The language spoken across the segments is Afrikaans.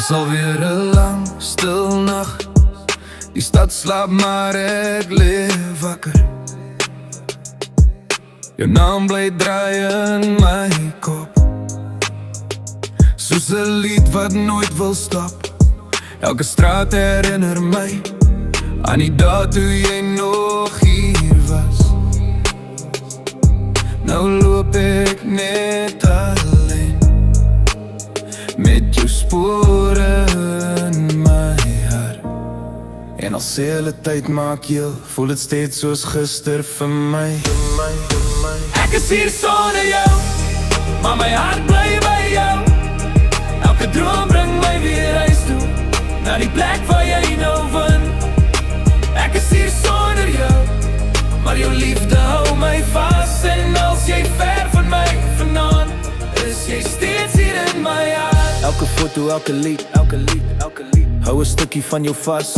Dis alweer 'n lang, stil nag. Die stad slaap maar ek leef wakker. Jou naam bly draai in my kop, soos 'n lied wat nooit wil stop. Elke straat herinner my aan die dag toe jy nog hier was. Nou loop ek net alleen, met jou spore in my hart. En al sê hulle tyd maak heel, voel het steeds soos gister vir my. Ek is hier sonder jou, maar my hart bly by jou. Elke droom bring my weer huis toe, na die plek waar jy nou woon. Ek is hier sonder jou, maar jou liefde hou my vas. En als jy ver van my vanaand, is jy steeds hier in my hart. Elke foto, elke lied, hou 'n stukkie van jou vas.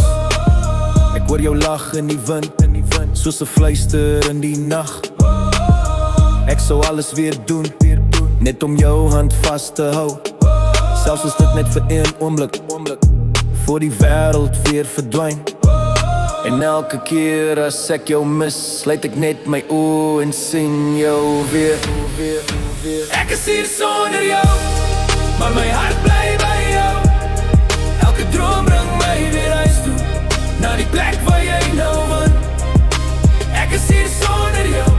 Ek hoor jou lach in die wind, soos 'n fluister in die nag. Ek sou alles weer doen, net om jou hand vas te hou. Selfs as dit net vir een oomblik, voor die wêreld weer verdwyn. En elke keer as ek jou mis, sluit ek net my oë en sien jou weer. Ek is hier sonder jou, maar my hart bly by jou. Elke droom bring my weer huis toe, na die plek waar jy nou woon. Ek is hier sonder jou,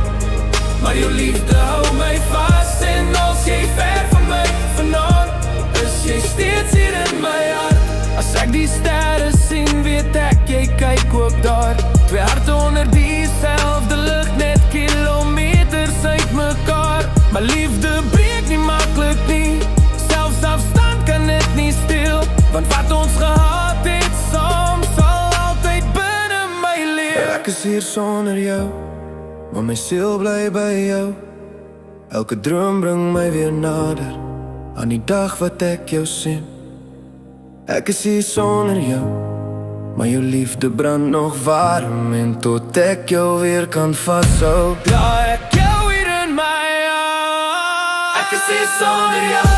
maar jou liefde hou my vas. En als jy ver van my vanaand, is jy steeds hier in my hart. As ek die sterre sien, weet ek jy kyk ook daar. Twee harte onder diezelfde lucht, net kilometers uit mekaar. Maar liefde breek nie maklik nie, selfs afstand kan het nie stil. Want wat ons gehad het saam, sal altyd binne my leef. Ek is hier sonder jou, maar my siel bly by jou. Elke droom bring my weer nader, aan die dag wat ek jou sien. Ek is hier sonder jou, maar jou liefde brand nog warm. En tot ek jou weer kan vashou, Ja, ek jou hier in my hart. Ek is hier sonder jou,